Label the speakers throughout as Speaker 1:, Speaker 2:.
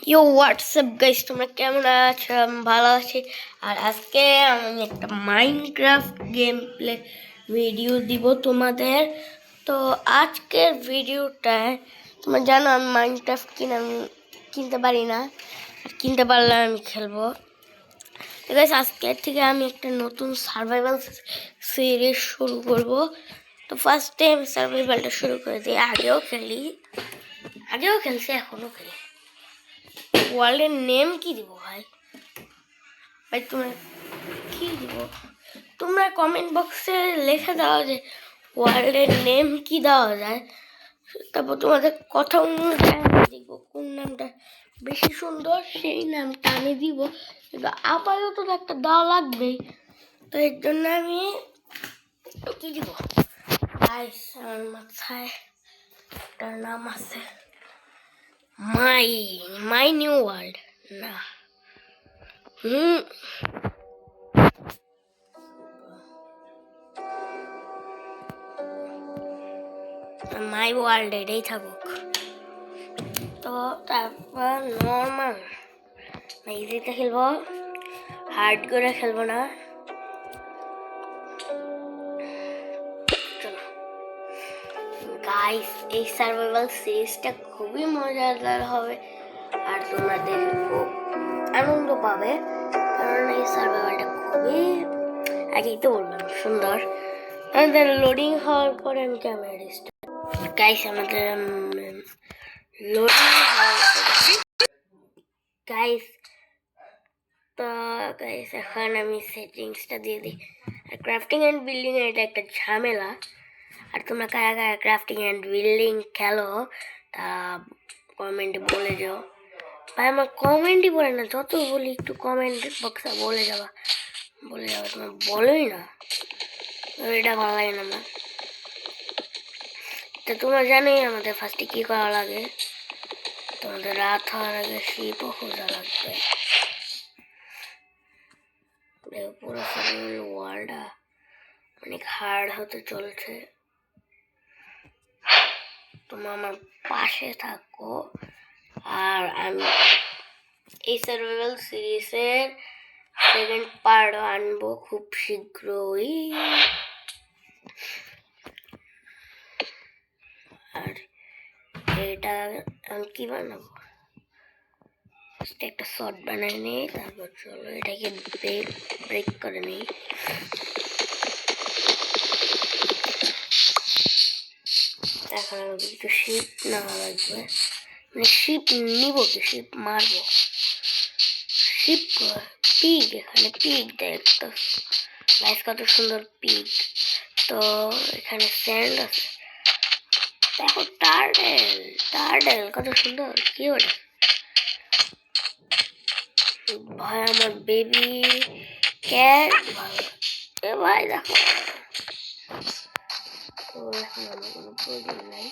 Speaker 1: ইয়ো WhatsApp guys, তোমরা কেমন আছো? আমি ভালো আছি। আর আজকে আমি একটা মাইনক্রাফট গেম প্লে ভিডিও দিব তোমাদের। তো আজকের ভিডিওটায় তোমরা জানো আমি মাইনক্রাফট কিনতে পারি না, আর কিনতে পারলে আমি খেলবো। তো গাইস আজকের থেকে আমি একটা নতুন সার্ভাইভাল সিরিজ শুরু করব। তো ফার্স্ট টাইম সার্ভাইভালটা শুরু করে দিই। আগেও খেলছি, এখনও খেলি। ওয়ার্ল্ডের নেম কি দিব ভাই? তোমরা কি দিব? তোমরা কমেন্ট বক্সে লিখে দাও যে ওয়ার্ল্ডের নেম কি দেওয়া যায়। তারপর তোমাদের কথা অনুযায়ী আমি দেখবো কোন নামটা বেশি সুন্দর, সেই নামটা আমি দিব। কিন্তু আপাতত তো একটা দেওয়া লাগবেই, তো এর জন্য আমি কি দিব? আমার মাথায় একটা নাম আছে, মাই নিউ ওয়ার্ল্ড না। মাই ওয়ার্ল্ড এটাই থাকুক। তো তারপর নর্মাল ইজিতে খেলবো, হার্ড করে খেলবো না। চলো গাইস, এই সার্ভাইভাল সিরিজটা খুবই মজাদার হবে আর তোমাদের খুব আনন্দ পাবে, কারণ এই সার্ভাইভালটা খুবই, আগেই তো বললাম, সুন্দর। আমাদের লোডিং হওয়ার পরে আমি ক্যামেরা স্টার্ট। গাইস আমাদের লোডিং গাইস। তো গাইস এখন আমি সেটিংসটা দিয়ে দিই। আর ক্রাফটিং অ্যান্ড বিল্ডিং এটা একটা ঝামেলা। আর তোমরা কারা কারা ক্রাফটিং অ্যান্ড বিল্ডিং খেলো তা কমেন্টে বলে যাও ভাই। আমার কমেন্টই পড়ে না, যত বলি একটু কমেন্ট বক্সে বলে যাবা। তোমরা বলোই না, এটা ভালো লাগে না আমার। তো তোমরা জানোই আমাদের ফার্স্টে কী করা লাগে। তোমাদের রাত হওয়ার আগে শিপও খোঁজা লাগবে। পুরো ওয়ার্ল্ডটা অনেক হার্ড হতে চলছে। তোমরা আমার পাশে থাকো। আর আমি এই সার্ভাইভাল সিরিজের সেকেন্ড পার্ট আনবো খুব শীঘ্রই। আর এটা আমি কি বানাবো, একটা শর্ট বানাই নিই, তারপর চলো এটাকে ব্রেক করে নিই। এখন আমাকে একটু শিপ নেওয়া লাগবে, মানে শিপ নিব কি শিপ মারবো। শিপ পিগ, এখানে পিগ দেখতো গাইস, কত সুন্দর পিগ। তো এখানে স্যান্ড আছে, দেখো টার্ডেল কত সুন্দর, কি ওটা ভাই? আমার বেবি ক্যাট এ ভাই, দেখো কোনো প্রয়োজন নাই।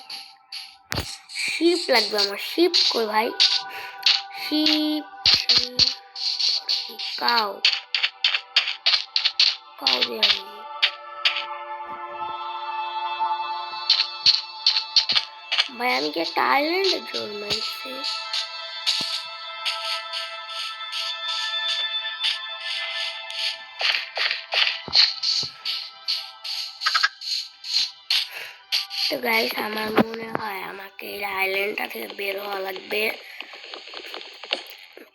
Speaker 1: শিপ লাগবে আমার, শিপ কই ভাই? শিপ কাউ দিয়ে ভাই, আমি কি একটা আইল্যান্ডে জন্মাইছি? তো গাইস আমার মনে হয় আমাকে এই আইল্যান্ডটা থেকে বের হওয়া লাগবে।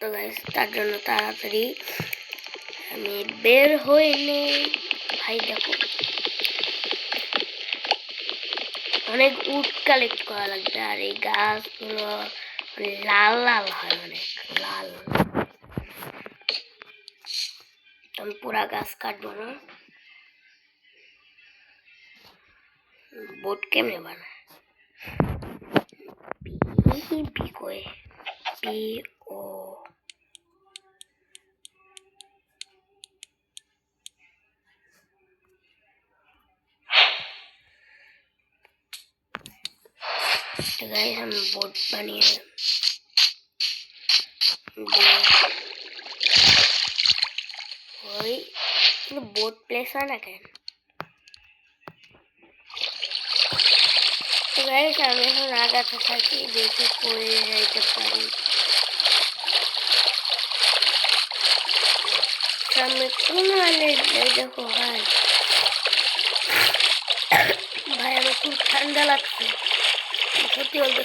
Speaker 1: তো গাইস তার জন্য তাড়াতাড়ি আমি বের হয়ে নেই। ভাই দেখো অনেক উড কালেক্ট করা লাগবে, আর এই গাছগুলো লাল লাল হয়, অনেক লাল। আমি পুরা গাছ কাটবো না। বোট কেমনে বানায়? PO तो गाइस हम बोट बनिए ওই কিন্তু বোট প্লেস হয় না কেন? তো গাইস আমি এখন আগাতে থাকি, দেখি করে যাইতে পারি। সামনে কোন দেখো ভাই ভাই আমার খুব ঠান্ডা লাগছে সত্যি বলতে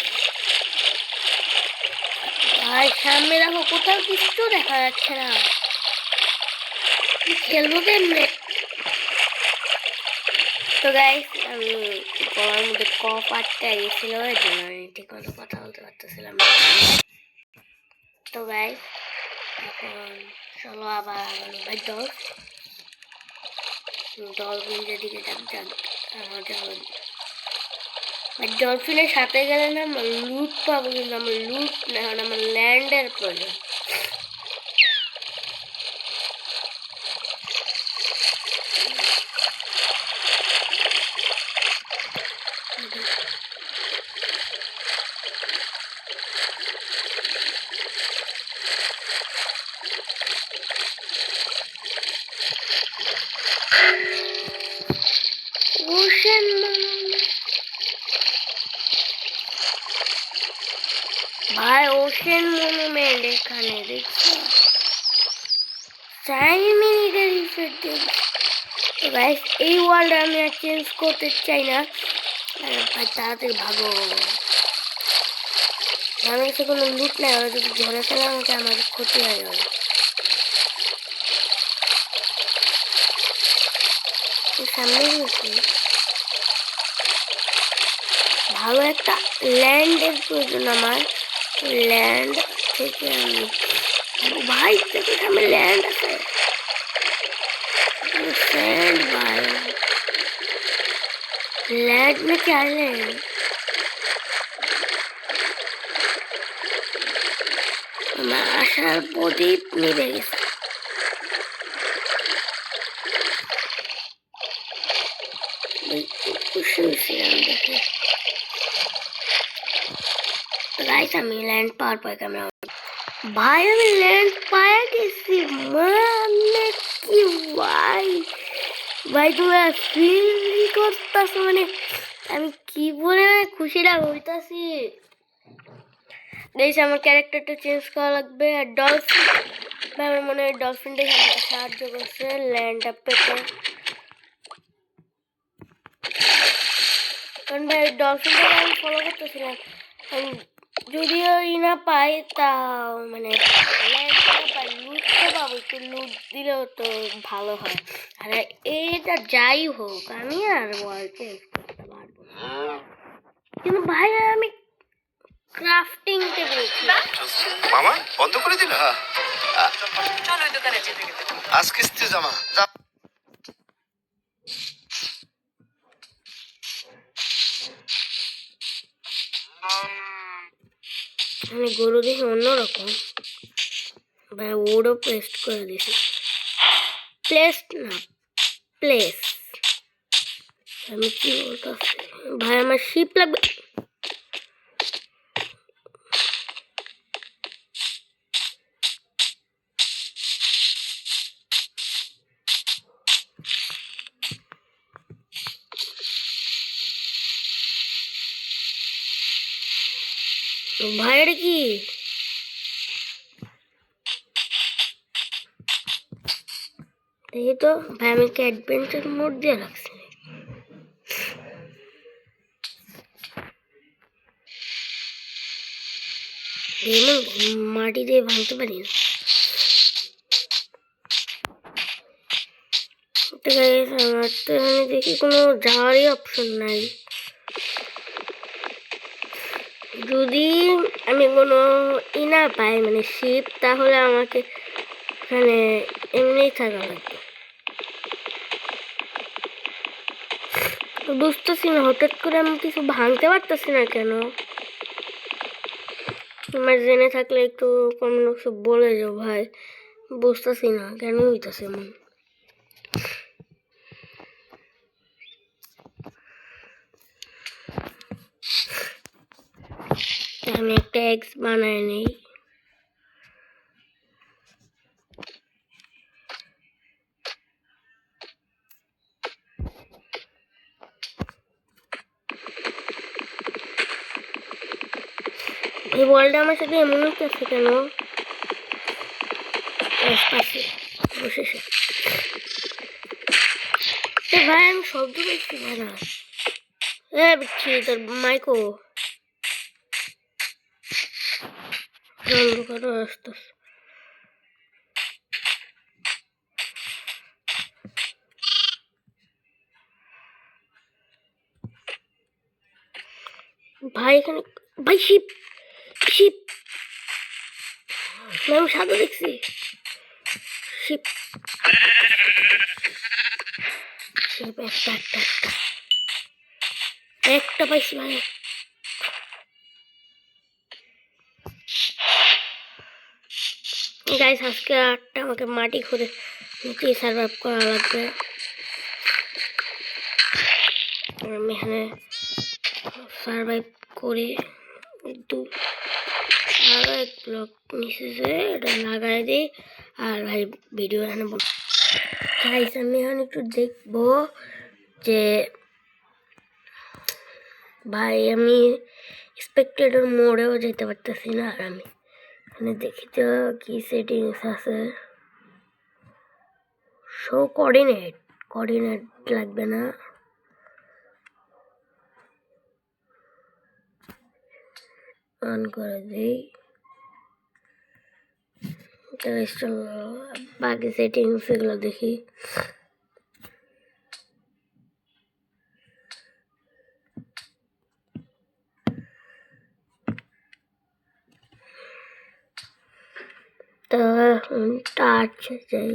Speaker 1: ভাই সামনে দেখো কোথাও কিছু দেখা যাচ্ছে না খেলবো কেমনে তো গাইস আমি গলার মধ্যে কফ আটকে গেছিল ওই জন্য আমি ঠিক মতো কথা বলতে পারতেছিলাম না তো গাইস এখন চলো আবার ভাই ডলফিন যেদিকে যাক ডলফিনের সাথে গেলে না আমার লুট পাবো কিন্তু আমার লুট না এখন আমার ল্যান্ডের প্রয়োজন ওশেন ভাই ওশেন মনুমেন্ট এখানে দেখছো 4 মিনিটের ইফেক্ট তো গাইস এই ওয়ার্ল্ড আমি আর চেঞ্জ করতে চাই না ভাই তাড়াতাড়ি ভাগো আমার কাছে কোনো লুট নাই ওরা যদি ধরে ফেলে আমাকে আমার ক্ষতি হয়ে যাবে সামনে গেছি ভালো একটা ল্যান্ডের প্রয়োজন আমার ল্যান্ড থেকে আমি ভাই থেকে সামনে ল্যান্ড আছে স্যান্ড ভাই ল্যান্ড নাকি আইল্যান্ড আমার আসার প্রদীপ নিভে গেছে খুশি হয়েছিলাম দেখে গাইস আমি ল্যান্ড পাওয়ার পর ক্যামেরা ভাই আমি ল্যান্ড পায়ে গেছি মানে কি ভাই ভাই তোমরা ফিল করতেছো মানে আমি কি বলে খুশিটা হইতাছি দেখছি আমার ক্যারেক্টারটা চেঞ্জ করা লাগবে আর ডলফিন আমার মনে হয় ডলফিনটাই আমাকে সাহায্য করছে ল্যান্ডটা পেতে কারণ ভাই ডলফিনটাকে আমি ফলো করতেছিলাম যদিও না পাই তাও মানে ল্যান্ডটা পাই লুটটা পাবো একটু লুট দিলেও তো ভালো হয় আর এটা যাই হোক আমি আর ওয়ার্ল্ড চেঞ্জ করতে পারবো কিন্তু ভাই আমি ক্রাফটিং টেবিল
Speaker 2: মামা বন্ধ করে দিল চলো ওই দোকানে যেতে আজ কিস্তি জমা
Speaker 1: আমি গরু দেখে অন্যরকম ভাই ওরও পেস্ট করে দিয়েছি প্লেস্ট না প্লেস আমি কি বলতেছি ভাই আমার শিপ লাগবে ভাইয়ের কি দেখি তো ভাই আমি কি অ্যাডভেঞ্চার মোড দিয়ে রাখছি মাটি দিয়ে ভাঙতে পারি না আমার তো এখানে দেখি কোনো যাওয়ারই অপশন নাই যদি আমি কোনো না পাই মানে শিপ তাহলে আমাকে এখানে এমনিই থাকা লাগবে বুঝতেছি না হঠাৎ করে আমি কিছু ভাঙতে পারতেছি না কেন তোমার জেনে থাকলে একটু কমেন্ট বক্সে বলে যাও ভাই বুঝতেছি না কেন হইতেছে এমন আমি একটা এক্স বানাই নেই এই বলটা আমার সাথে এমন করছে কেন পাশে অবশেষে ভাই আমি শব্দ পেয়েছি ভাড়া বিচ্ছি তোর মাইকো অন্ধকারও আসতে ভাই এখানে ভাই শিপ শিপ আমি সাদা দেখছি শিপ শিপ একটা একটা একটা একটা পাইছি ভাই গাইস আজকে আটটা আমাকে মাটি খুঁড়ে নিচে সার্ভাইভ করা লাগবে আমি এখানে সার্ভাইভ করে আরো এক ব্লক নিচে এটা লাগাই দিই আর ভাই ভিডিও এখানে গাইস আমি এখন একটু দেখবো যে ভাই আমি স্পেকটেটর মোডেও যেতে পারতেছি না আর আমি এখানে দেখি তো কি সেটিংস আছে শো কোঅর্ডিনেট লাগবে না অন করে দিই বাকি সেটিংস এগুলো দেখি তো টাচ যাই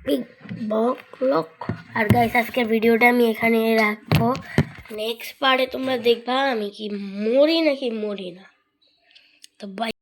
Speaker 1: বিগ বক লক আর গাইস আজকের ভিডিওটা আমি এখানে রাখবো নেক্সট পার্টে তোমরা দেখবা আমি কি মরি নাকি মরি না তো বাই